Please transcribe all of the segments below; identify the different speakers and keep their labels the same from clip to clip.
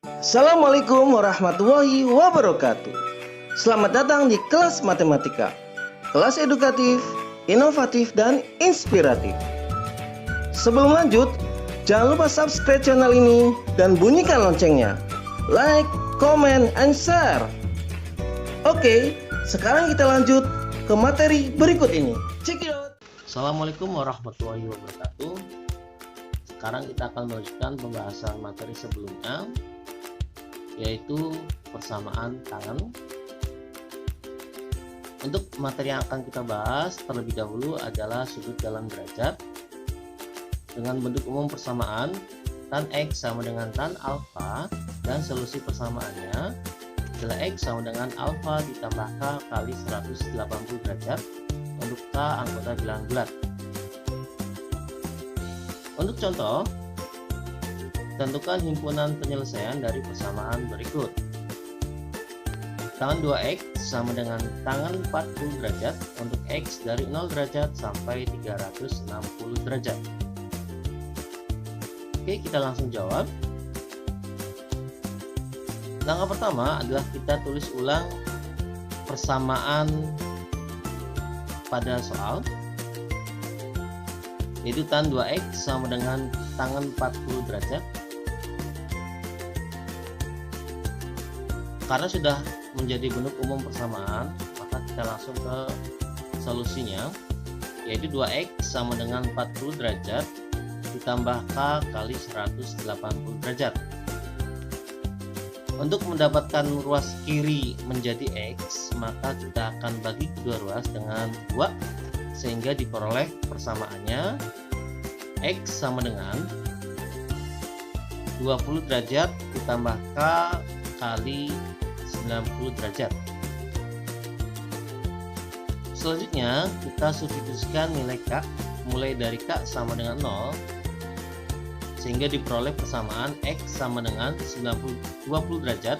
Speaker 1: Assalamualaikum warahmatullahi wabarakatuh. Selamat datang di kelas matematika. Kelas edukatif, inovatif, dan inspiratif. Sebelum lanjut, jangan lupa subscribe channel ini dan bunyikan loncengnya. Like, comment, and share. Oke, sekarang kita lanjut ke materi berikut ini. Check it out.
Speaker 2: Assalamualaikum warahmatullahi wabarakatuh. Sekarang kita akan melanjutkan pembahasan materi sebelumnya, yaitu persamaan tangan. Untuk materi yang akan kita bahas terlebih dahulu adalah sudut dalam derajat. Dengan bentuk umum persamaan, tan X sama dengan tan alfa, dan solusi persamaannya adalah X sama dengan alfa ditambah K kali 180 derajat untuk K anggota bilangan bulat. Untuk contoh, tentukan himpunan penyelesaian dari persamaan berikut. Tangan 2X sama dengan tangan 40 derajat untuk X dari 0 derajat sampai 360 derajat. Oke, kita langsung jawab. Langkah pertama adalah kita tulis ulang persamaan pada soal, yaitu tan 2X sama dengan tangan 40 derajat. Karena sudah menjadi bentuk umum persamaan, maka kita langsung ke solusinya, yaitu 2X sama dengan 40 derajat ditambah K kali 180 derajat. Untuk mendapatkan ruas kiri menjadi X, maka kita akan bagi kedua ruas dengan 2, sehingga diperoleh persamaannya X sama dengan 20 derajat ditambah K kali 90 derajat. Selanjutnya kita substitusikan nilai K mulai dari K sama dengan 0, sehingga diperoleh persamaan X sama dengan 20 derajat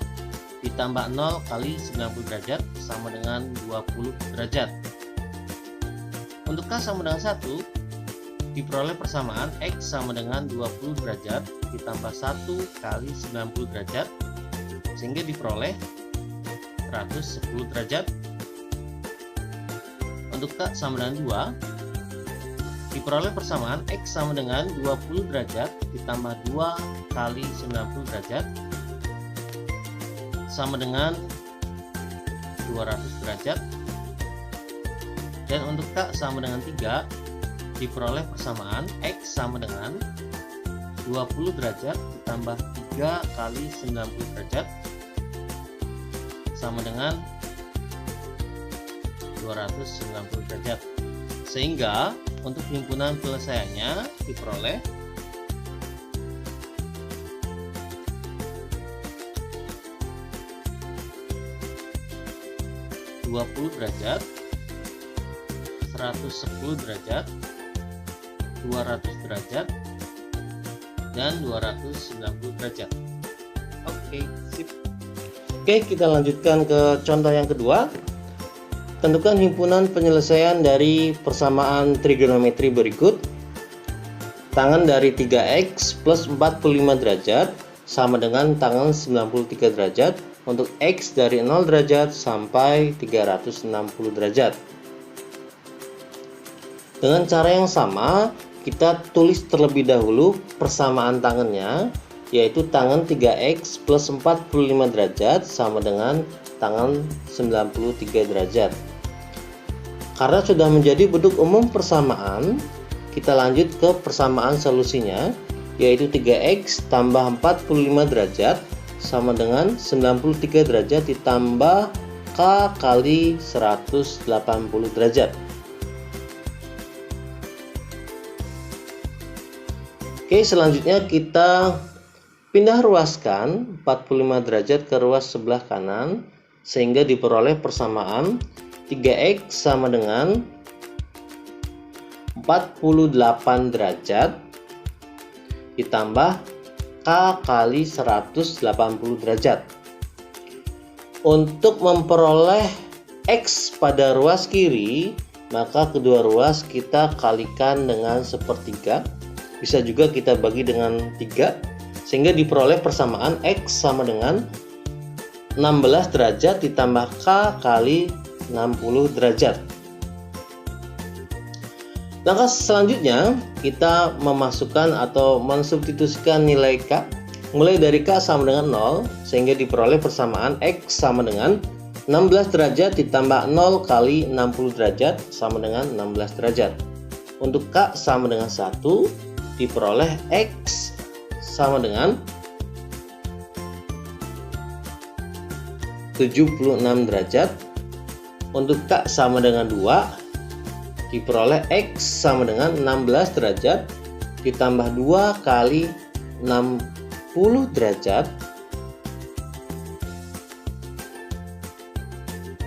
Speaker 2: ditambah 0 kali 90 derajat sama dengan 20 derajat. Untuk K sama dengan 1, diperoleh persamaan X sama dengan 20 derajat ditambah 1 kali 90 derajat, sehingga diperoleh 110 derajat. Untuk K sama dengan 2, diperoleh persamaan X sama dengan 20 derajat ditambah 2 kali 90 derajat sama dengan 200 derajat. Dan untuk K sama dengan 3, diperoleh persamaan X sama dengan 20 derajat ditambah 3 kali 90 derajat sama dengan 290 derajat. Sehingga untuk himpunan penyelesaiannya diperoleh 20 derajat, 110 derajat, 200 derajat, dan 290 derajat.
Speaker 1: Oke, sip. Oke, kita lanjutkan ke contoh yang kedua. Tentukan himpunan penyelesaian dari persamaan trigonometri berikut. Tangan dari 3X plus 45 derajat sama dengan tangan 93 derajat untuk X dari 0 derajat sampai 360 derajat. Dengan cara yang sama, kita tulis terlebih dahulu persamaan tangannya, yaitu tangan 3X plus 45 derajat sama dengan tangan 93 derajat. Karena sudah menjadi bentuk umum persamaan, kita lanjut ke persamaan solusinya, yaitu 3X tambah 45 derajat sama dengan 93 derajat ditambah K kali 180 derajat. Oke, selanjutnya kita pindah ruaskan 45 derajat ke ruas sebelah kanan, sehingga diperoleh persamaan 3X sama dengan 48 derajat ditambah K kali 180 derajat. Untuk memperoleh X pada ruas kiri, maka kedua ruas kita kalikan dengan sepertiga. Bisa juga kita bagi dengan 3, sehingga diperoleh persamaan X sama dengan 16 derajat ditambah K kali 60 derajat. Langkah selanjutnya kita memasukkan atau mensubstitusikan nilai K mulai dari K sama dengan 0 sehingga diperoleh persamaan X sama dengan 16 derajat ditambah 0 kali 60 derajat sama dengan 16 derajat. Untuk K sama dengan 1 diperoleh X sama dengan 76 derajat. Untuk K sama dengan 2 diperoleh X sama dengan 16 derajat ditambah 2 kali 60 derajat,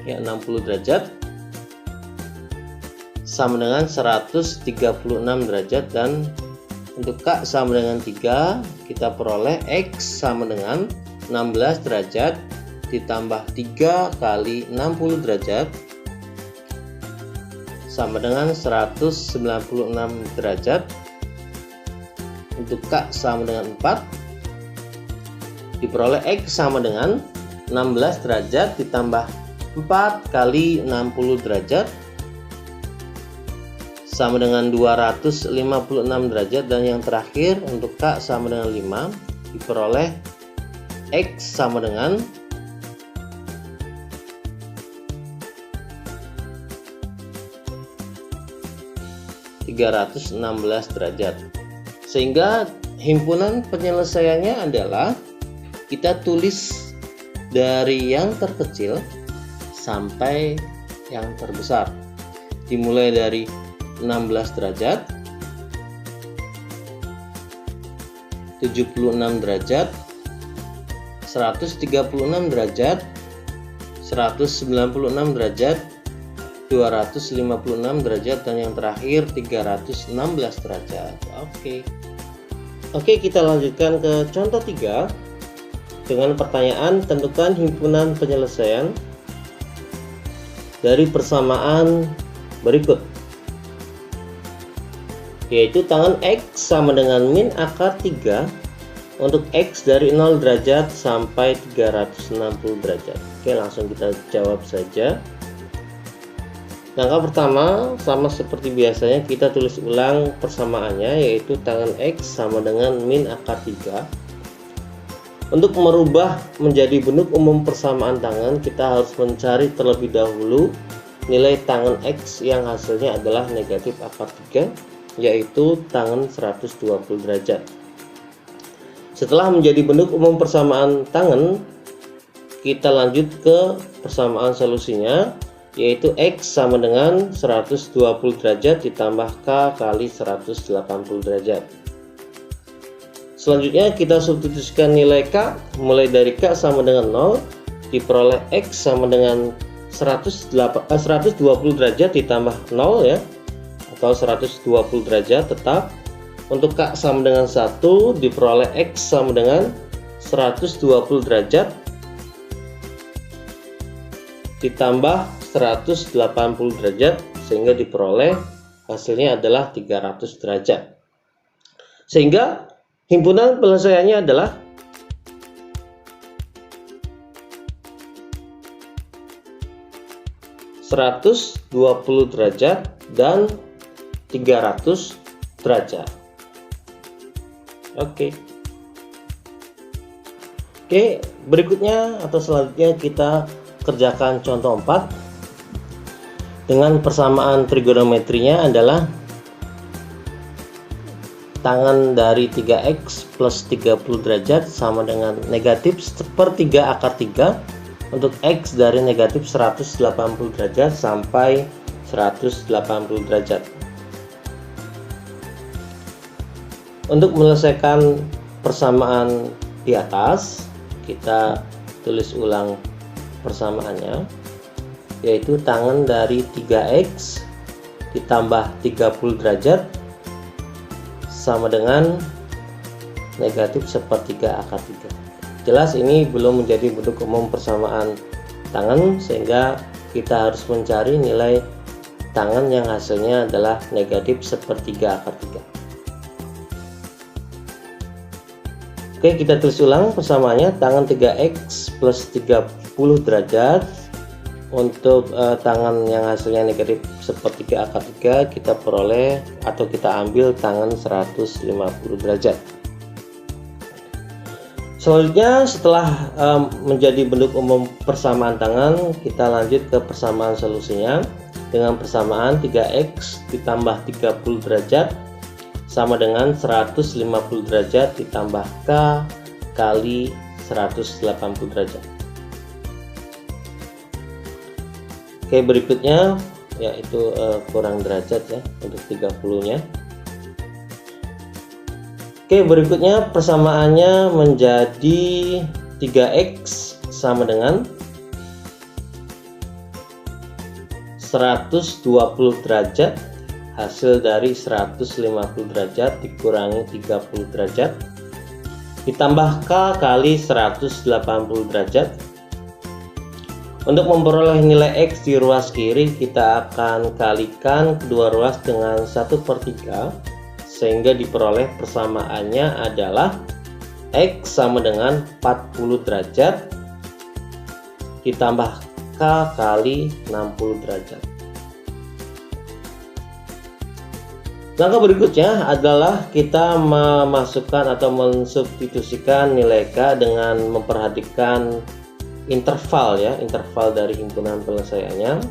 Speaker 1: ya 60 derajat sama dengan 136 derajat. Dan untuk K sama dengan 3 kita peroleh X sama dengan 16 derajat ditambah 3 kali 60 derajat sama dengan 196 derajat. Untuk K sama dengan 4 diperoleh X sama dengan 16 derajat ditambah 4 kali 60 derajat sama dengan 256 derajat. Dan yang terakhir untuk K sama dengan 5 diperoleh X sama dengan 316 derajat. Sehingga himpunan penyelesaiannya adalah kita tulis dari yang terkecil sampai yang terbesar, dimulai dari 16 derajat, 76 derajat, 136 derajat, 196 derajat, 256 derajat, dan yang terakhir 316 derajat. Oke, kita lanjutkan ke contoh 3 dengan pertanyaan tentukan himpunan penyelesaian dari persamaan berikut, yaitu tangan X sama dengan min akar 3 untuk X dari 0 derajat sampai 360 derajat. Oke, langsung kita jawab saja. Langkah pertama, sama seperti biasanya kita tulis ulang persamaannya, yaitu tangan X sama dengan min akar 3. Untuk merubah menjadi bentuk umum persamaan tangan, kita harus mencari terlebih dahulu nilai tangan X yang hasilnya adalah negatif akar 3, yaitu tangan 120 derajat. Setelah menjadi bentuk umum persamaan tangan, kita lanjut ke persamaan solusinya, yaitu X sama dengan 120 derajat ditambah K kali 180 derajat. Selanjutnya kita substitusikan nilai K mulai dari K sama dengan 0 diperoleh X sama dengan 120 derajat ditambah 0 ya, atau 120 derajat tetap. Untuk K sama dengan 1 diperoleh X sama dengan 120 derajat ditambah 180 derajat sehingga diperoleh hasilnya adalah 300 derajat. Sehingga himpunan penyelesaiannya adalah (120 derajat dan 300 derajat. Oke, berikutnya atau selanjutnya kita kerjakan contoh 4 dengan persamaan trigonometrinya adalah tangan dari 3x plus 30 derajat sama dengan negatif sepertiga akar 3 untuk x dari negatif 180 derajat sampai 180 derajat. Untuk menyelesaikan persamaan di atas, kita tulis ulang persamaannya, yaitu tangan dari 3x ditambah 30 derajat sama dengan negatif sepertiga akar 3. Jelas ini belum menjadi bentuk umum persamaan tangan, sehingga kita harus mencari nilai tangan yang hasilnya adalah negatif sepertiga akar 3. Oke, kita tulis ulang persamaannya. Tangan 3x plus 30 derajat. Untuk tangan yang hasilnya negatif sepertiga akar 3, kita peroleh atau kita ambil tangan 150 derajat. Selanjutnya, setelah menjadi bentuk umum persamaan tangan, kita lanjut ke persamaan solusinya dengan persamaan 3x ditambah 30 derajat sama dengan 150 derajat ditambah K kali 180 derajat. Oke, berikutnya yaitu kurang derajat ya untuk 30-nya. Oke, berikutnya persamaannya menjadi 3x sama dengan 120 derajat. Hasil dari 150 derajat dikurangi 30 derajat ditambah K kali 180 derajat. Untuk memperoleh nilai X di ruas kiri, kita akan kalikan kedua ruas dengan 1/3 sehingga diperoleh persamaannya adalah X sama dengan 40 derajat ditambah K kali 60 derajat. Langkah berikutnya adalah kita memasukkan atau mensubstitusikan nilai K dengan memperhatikan interval ya, interval dari himpunan penyelesaiannya.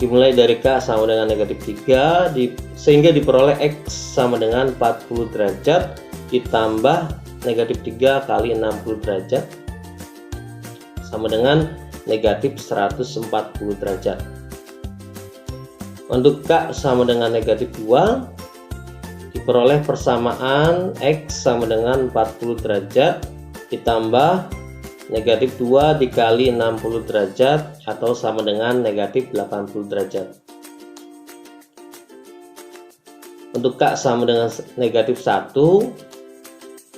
Speaker 1: Dimulai dari K sama dengan negatif 3 sehingga diperoleh X sama dengan 40 derajat ditambah negatif 3 kali 60 derajat sama dengan negatif 140 derajat. Untuk K sama dengan negatif 2, diperoleh persamaan X sama dengan 40 derajat ditambah negatif 2 dikali 60 derajat atau sama dengan negatif 80 derajat. Untuk K sama dengan negatif 1,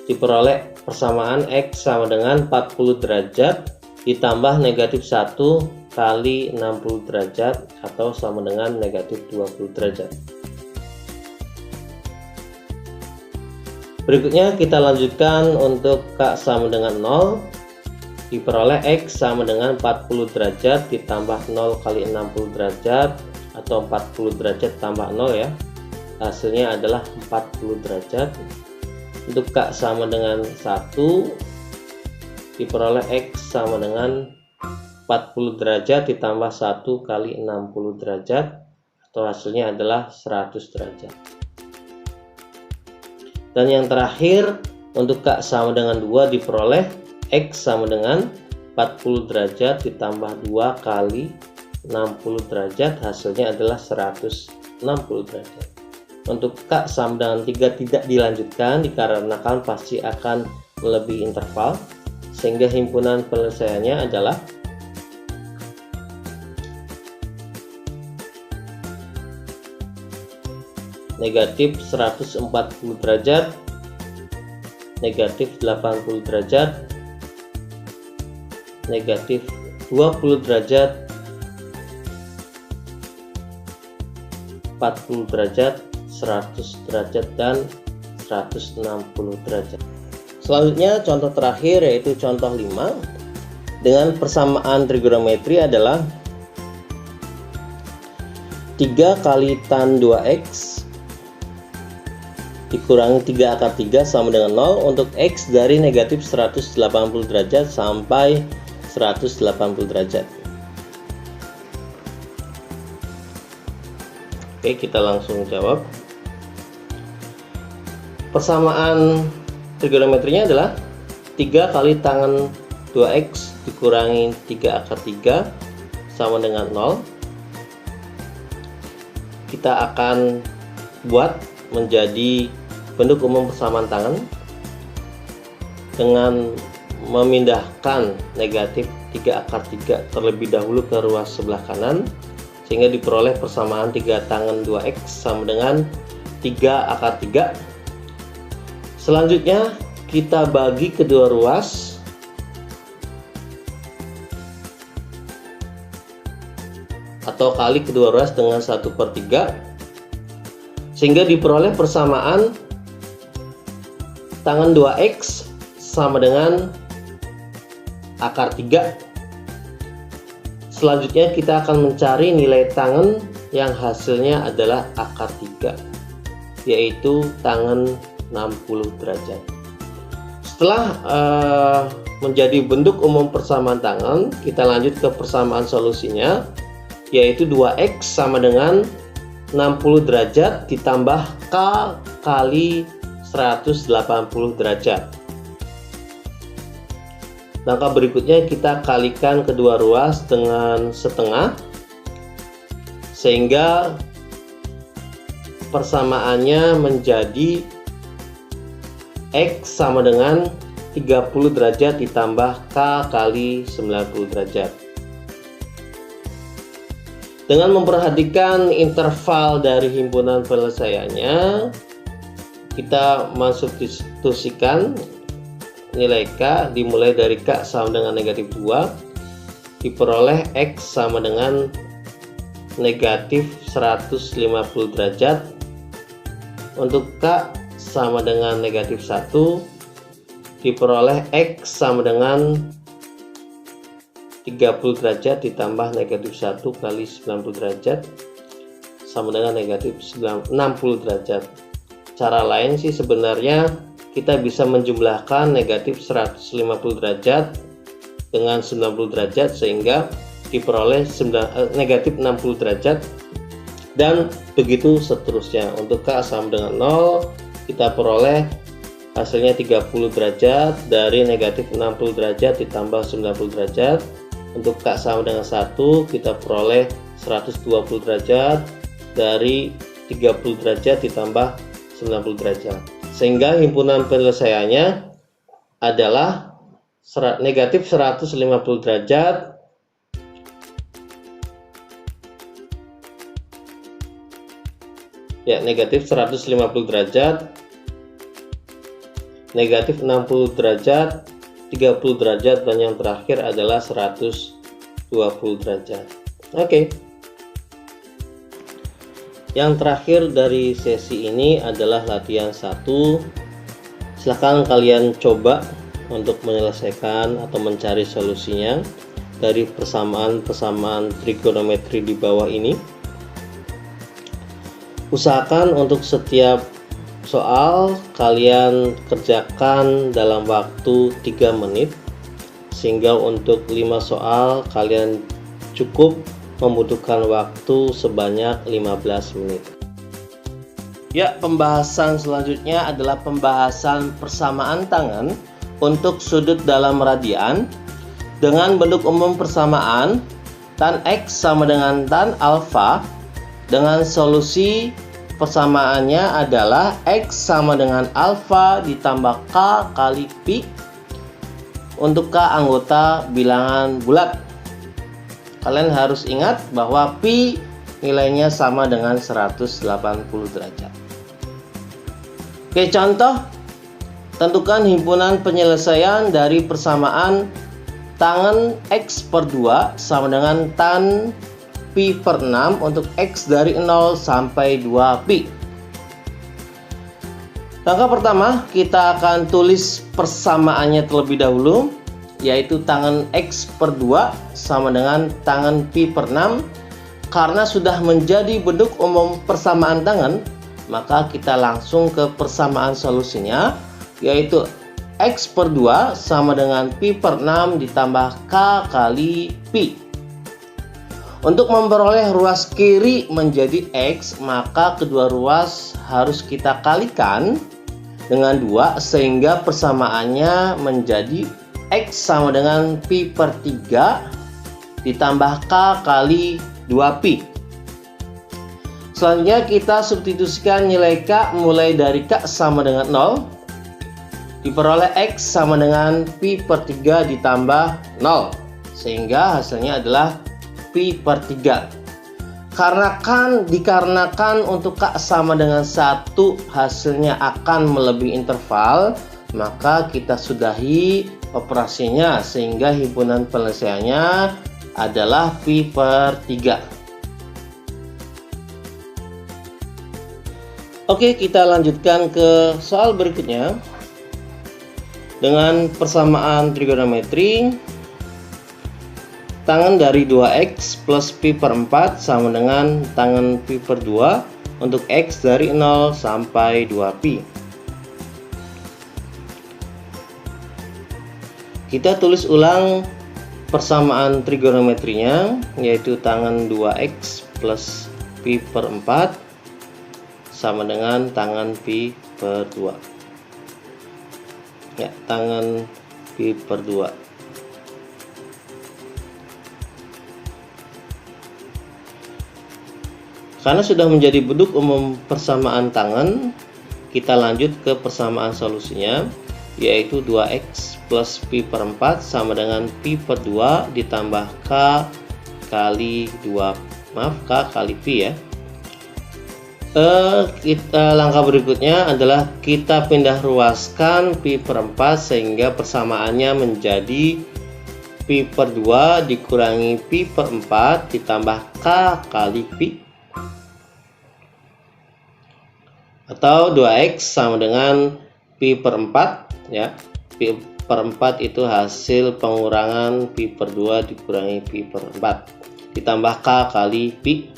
Speaker 1: diperoleh persamaan X sama dengan 40 derajat ditambah negatif 1 kali 60 derajat atau sama dengan negatif 20 derajat. Berikutnya kita lanjutkan untuk K sama dengan 0, diperoleh X sama dengan 40 derajat ditambah 0 kali 60 derajat atau 40 derajat tambah 0 ya. Hasilnya adalah 40 derajat. Untuk K sama dengan 1, diperoleh X sama dengan 40 derajat ditambah 1 kali 60 derajat atau hasilnya adalah 100 derajat. Dan yang terakhir untuk K sama dengan 2, diperoleh X sama dengan 40 derajat ditambah 2 kali 60 derajat, hasilnya adalah 160 derajat. Untuk K sama dengan 3 tidak dilanjutkan dikarenakan pasti akan melebihi interval, sehingga himpunan penyelesaiannya adalah negatif 140 derajat, negatif 80 derajat, negatif 20 derajat, 40 derajat, 100 derajat, dan 160 derajat. Selanjutnya contoh terakhir yaitu contoh 5 dengan persamaan trigonometri adalah 3 kali tan 2x dikurangi 3 akar 3 sama dengan 0 untuk X dari negatif 180 derajat sampai 180 derajat. Oke, kita langsung jawab. Persamaan trigonometrinya adalah 3 kali tangan 2x dikurangi 3 akar 3 sama dengan 0. Kita akan buat menjadi bentuk umum persamaan tangan dengan memindahkan negatif 3 akar 3 terlebih dahulu ke ruas sebelah kanan sehingga diperoleh persamaan 3 tangan 2x sama dengan 3 akar 3. Selanjutnya kita bagi kedua ruas atau kali kedua ruas dengan 1/3 sehingga diperoleh persamaan tangan 2x sama dengan akar 3. Selanjutnya kita akan mencari nilai tangen yang hasilnya adalah akar 3, yaitu tangen 60 derajat. Setelah menjadi bentuk umum persamaan tangen, kita lanjut ke persamaan solusinya, yaitu 2x sama dengan 60 derajat ditambah K kali 180 derajat. Langkah berikutnya kita kalikan kedua ruas dengan setengah, sehingga persamaannya menjadi X sama dengan 30 derajat ditambah K kali 90 derajat. Dengan memperhatikan interval dari himpunan penyelesaiannya, kita mensubstitusikan nilai K dimulai dari K sama dengan negatif 2, diperoleh X sama dengan negatif 150 derajat. Untuk K sama dengan negatif 1, diperoleh X sama dengan 30 derajat ditambah negatif 1 kali 90 derajat sama dengan negatif 60 derajat. Cara lain sih sebenarnya kita bisa menjumlahkan negatif 150 derajat dengan 90 derajat sehingga diperoleh negatif 60 derajat, dan begitu seterusnya. Untuk K sama dengan 0, kita peroleh hasilnya 30 derajat dari negatif 60 derajat ditambah 90 derajat. Untuk K sama dengan 1, kita peroleh 120 derajat dari 30 derajat ditambah 90 derajat. Sehingga himpunan penyelesaiannya adalah negatif 150 derajat negatif 150 derajat, negatif 60 derajat, 30 derajat, dan yang terakhir adalah 120 derajat. Oke. Yang terakhir dari sesi ini adalah latihan 1. Silahkan kalian coba untuk menyelesaikan atau mencari solusinya dari persamaan-persamaan trigonometri di bawah ini. Usahakan untuk setiap soal kalian kerjakan dalam waktu 3 menit, sehingga untuk 5 soal kalian cukup membutuhkan waktu sebanyak 15 menit. Ya, pembahasan selanjutnya adalah pembahasan persamaan tangen untuk sudut dalam radian dengan bentuk umum persamaan tan X sama dengan tan alfa, dengan solusi persamaannya adalah X sama dengan alfa ditambah K kali Pi. Untuk K anggota bilangan bulat. Kalian harus ingat bahwa Pi nilainya sama dengan 180 derajat. Oke, contoh. Tentukan himpunan penyelesaian dari persamaan tangen X per 2 sama dengan tan Pi per 6 untuk X dari 0 sampai 2 Pi. Langkah pertama, kita akan tulis persamaannya terlebih dahulu, yaitu tangen X per 2 sama dengan tangen Pi per 6. Karena sudah menjadi bentuk umum persamaan tangen, maka kita langsung ke persamaan solusinya, yaitu X per 2 sama dengan Pi per 6 ditambah K kali Pi. Untuk memperoleh ruas kiri menjadi X, maka kedua ruas harus kita kalikan dengan 2, sehingga persamaannya menjadi X sama dengan Pi per 3 ditambah K kali 2Pi. Selanjutnya kita substitusikan nilai K mulai dari K sama dengan 0, diperoleh X sama dengan Pi per 3 ditambah 0, sehingga hasilnya adalah Pi per 3. Dikarenakan untuk K sama dengan 1 hasilnya akan melebihi interval, maka kita sudahi operasinya, sehingga himpunan penyelesaiannya adalah Pi per 3. Oke, kita lanjutkan ke soal berikutnya. Dengan persamaan trigonometri, tangan dari 2x plus pi per 4 sama dengan tangan pi per 2 untuk x dari 0 sampai 2pi. Kita tulis ulang persamaan trigonometrinya, yaitu tangan 2x plus pi per 4 sama dengan tangan pi per 2. Ya, tangan pi per 2. Karena sudah menjadi bentuk umum persamaan tangan, kita lanjut ke persamaan solusinya, yaitu 2x plus pi per 4 sama dengan pi per 2 ditambah k kali pi ya. Langkah berikutnya adalah kita pindah ruaskan pi per 4 sehingga persamaannya menjadi pi per 2 dikurangi pi per 4 ditambah k kali pi, atau 2x sama dengan pi per 4 ya. Pi per 4 itu hasil pengurangan pi per 2 dikurangi pi per 4 ditambah k kali pi.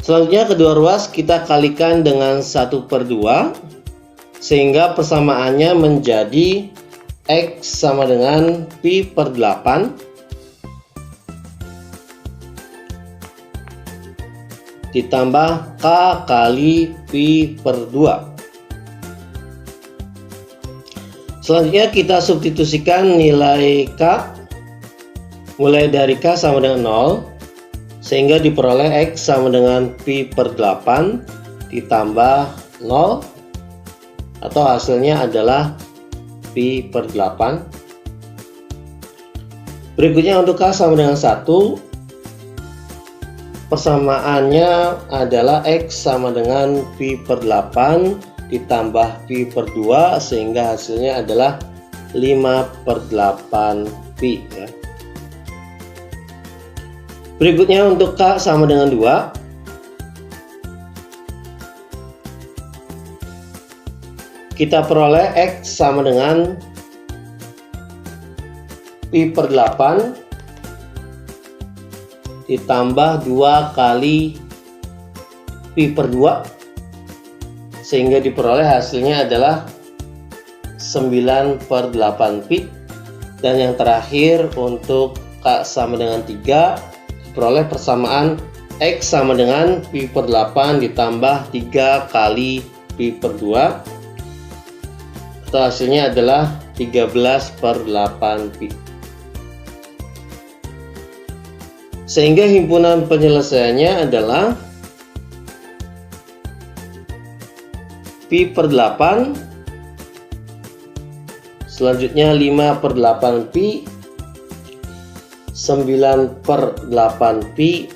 Speaker 1: Selanjutnya kedua ruas kita kalikan dengan 1/2 sehingga persamaannya menjadi x sama dengan pi per 8 ditambah k kali pi per 2. Selanjutnya kita substitusikan nilai k mulai dari k sama dengan 0 sehingga diperoleh x sama dengan pi per 8 ditambah 0, atau hasilnya adalah pi per 8. Berikutnya untuk k sama dengan 1, persamaannya adalah x sama dengan pi per 8 ditambah pi per 2 sehingga hasilnya adalah 5/8 pi ya. Berikutnya untuk k sama dengan 2, kita peroleh x sama dengan pi per 8 ditambah 2 kali pi per 2 sehingga diperoleh hasilnya adalah 9/8 pi. Dan yang terakhir untuk k sama dengan 3, peroleh persamaan x sama dengan pi per 8 ditambah 3 kali pi per 2, atau hasilnya adalah 13/8 pi. Sehingga himpunan penyelesaiannya adalah pi per 8, selanjutnya 5/8 pi, 9/8 pi,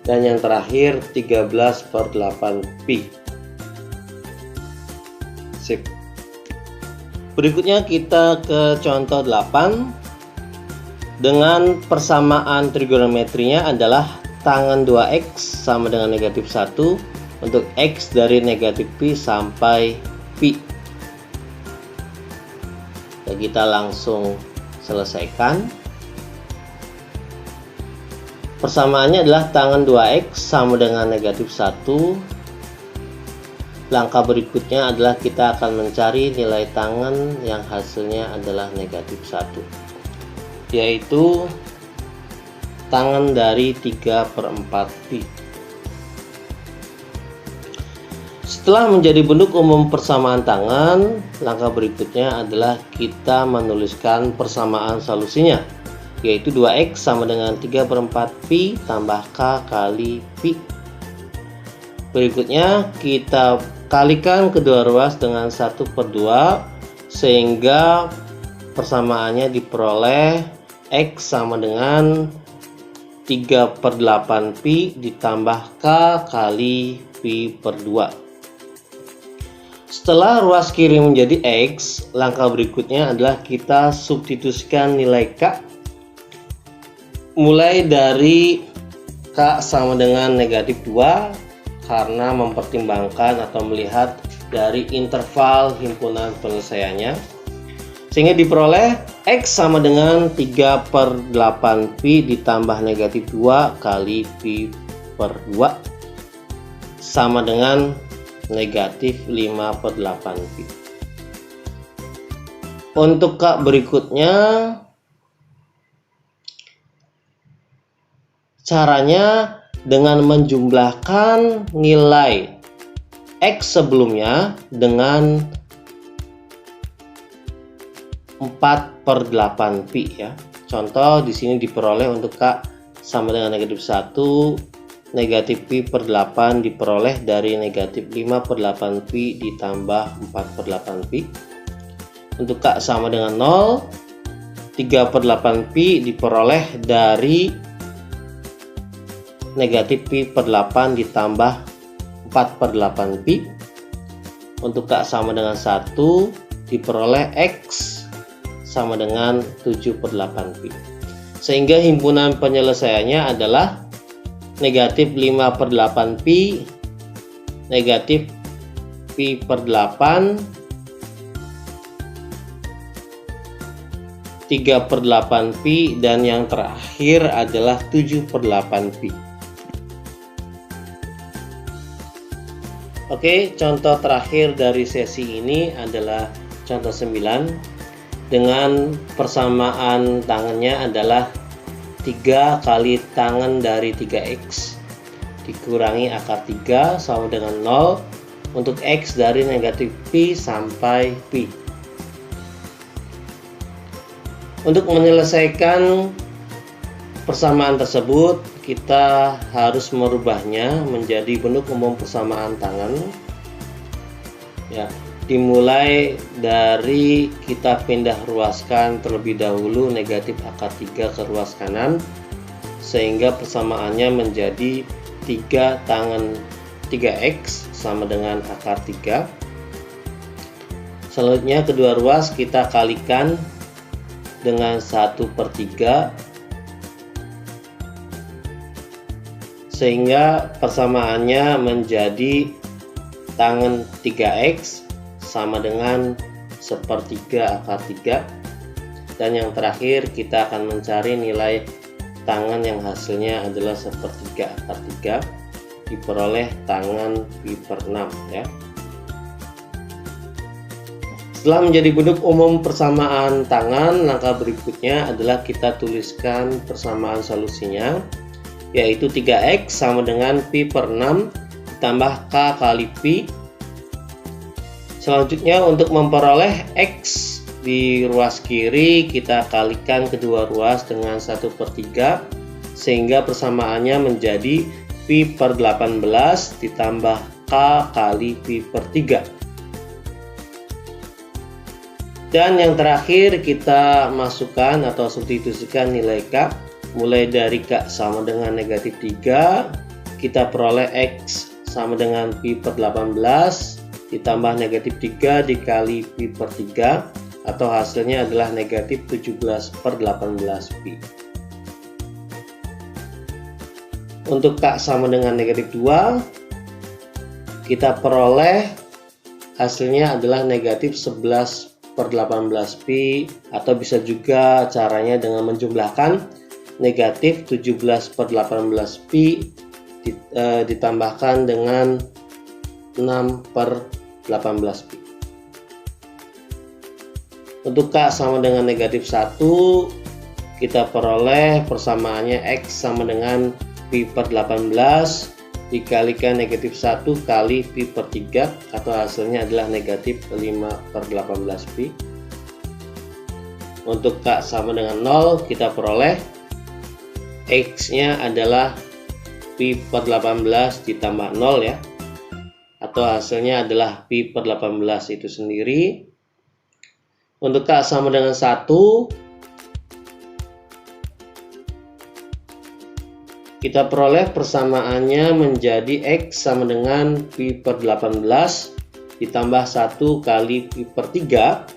Speaker 1: dan yang terakhir 13/8 pi. Sip. Berikutnya kita ke contoh 8 dengan persamaan trigonometrinya adalah tangan 2x sama dengan negatif 1 untuk x dari negatif pi sampai pi. Dan kita langsung selesaikan. Persamaannya adalah tangan 2x sama dengan negatif 1. Langkah berikutnya adalah kita akan mencari nilai tangan yang hasilnya adalah negatif 1, yaitu tangan dari 3/4 pi. Setelah menjadi bentuk umum persamaan tangan, langkah berikutnya adalah kita menuliskan persamaan solusinya, yaitu 2x sama dengan 3/4 pi tambah k kali pi. Berikutnya kita kalikan kedua ruas dengan 1/2 sehingga persamaannya diperoleh x sama dengan 3/8 pi ditambah k kali pi per 2. Setelah ruas kiri menjadi x, langkah berikutnya adalah kita substitusikan nilai k mulai dari k sama dengan negatif 2 karena mempertimbangkan atau melihat dari interval himpunan penyelesaiannya, sehingga diperoleh X sama dengan 3/8pi ditambah negatif 2 kali pi per 2 sama dengan negatif 5/8pi. Untuk Kak berikutnya, caranya dengan menjumlahkan nilai X sebelumnya dengan 4/8pi ya. Contoh di sini diperoleh untuk K sama dengan negatif 1, negatif pi per 8 diperoleh dari negatif 5/8pi ditambah 4/8pi. Untuk K sama dengan 0, 3/8pi diperoleh dari negatif pi per 8 ditambah 4/8pi. Untuk K sama dengan 1 diperoleh X sama dengan 7/8pi. Sehingga himpunan penyelesaiannya adalah negatif 5/8pi, negatif pi per 8, 3/8pi, dan yang terakhir adalah 7/8pi. Oke, contoh terakhir dari sesi ini adalah contoh 9 dengan persamaan tangannya adalah 3 kali tangan dari 3x dikurangi akar 3 sama dengan 0 untuk X dari negatif pi sampai pi. Untuk menyelesaikan persamaan tersebut, kita harus merubahnya menjadi bentuk umum persamaan tangan. Ya, dimulai dari kita pindah ruaskan terlebih dahulu negatif akar 3 ke ruas kanan, sehingga persamaannya menjadi 3 tangan 3x sama dengan akar 3. Selanjutnya kedua ruas kita kalikan dengan 1/3, sehingga persamaannya menjadi tangan 3x sama dengan 1/3 akar 3. Dan yang terakhir kita akan mencari nilai tangan yang hasilnya adalah 1/3 akar 3 diperoleh tangan pi per 6 ya. Setelah menjadi bentuk umum persamaan tangan, langkah berikutnya adalah kita tuliskan persamaan solusinya, yaitu 3x sama dengan pi per 6 ditambah k kali pi. Selanjutnya untuk memperoleh x di ruas kiri, kita kalikan kedua ruas dengan 1/3, sehingga persamaannya menjadi pi per 18 ditambah k kali pi per 3. Dan yang terakhir kita masukkan atau substitusikan nilai K. Mulai dari K sama dengan negatif 3, kita peroleh X sama dengan pi per 18 ditambah negatif 3 dikali pi per 3, atau hasilnya adalah negatif 17/18pi. Untuk K sama dengan negatif 2, kita peroleh hasilnya adalah negatif 11/18pi, atau bisa juga caranya dengan menjumlahkan negatif 17/18pi ditambahkan dengan 6/18pi. Untuk K sama dengan negatif 1, kita peroleh persamaannya X sama dengan pi per 18 dikalikan negatif 1 kali pi per 3, atau hasilnya adalah negatif 5/18pi. Untuk K sama dengan 0, kita peroleh X nya adalah pi per 18 ditambah 0 ya, atau hasilnya adalah pi per 18 itu sendiri. Untuk K sama dengan 1, kita peroleh persamaannya menjadi X sama dengan pi per 18 ditambah 1 kali pi per 3,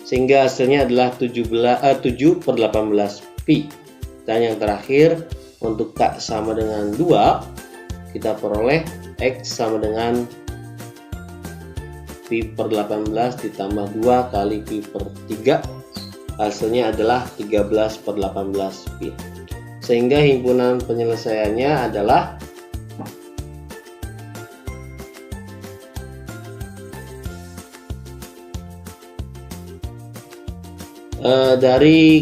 Speaker 1: sehingga hasilnya adalah 7/18pi. Dan yang terakhir untuk K sama dengan 2, kita peroleh X sama dengan Pi per 18 ditambah 2 kali Pi per 3, hasilnya adalah 13 per 18 Pi. Sehingga himpunan penyelesaiannya adalah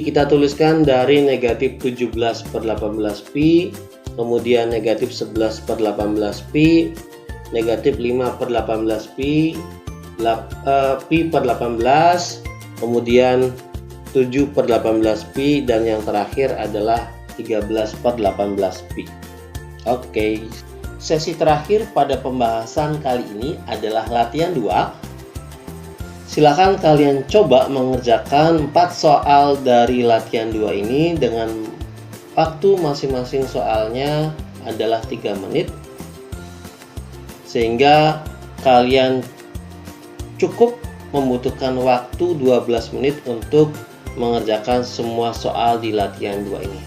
Speaker 1: kita tuliskan dari negatif 17 per 18 Pi, kemudian negatif 11 per 18 Pi, negatif 5 per 18 Pi, Pi per 18, kemudian 7 per 18 Pi, dan yang terakhir adalah 13 per 18 Pi. Oke, sesi terakhir pada pembahasan kali ini adalah latihan 2. Silakan kalian coba mengerjakan 4 soal dari latihan 2 ini dengan waktu masing-masing soalnya adalah 3 menit, sehingga kalian cukup membutuhkan waktu 12 menit untuk mengerjakan semua soal di latihan 2 ini.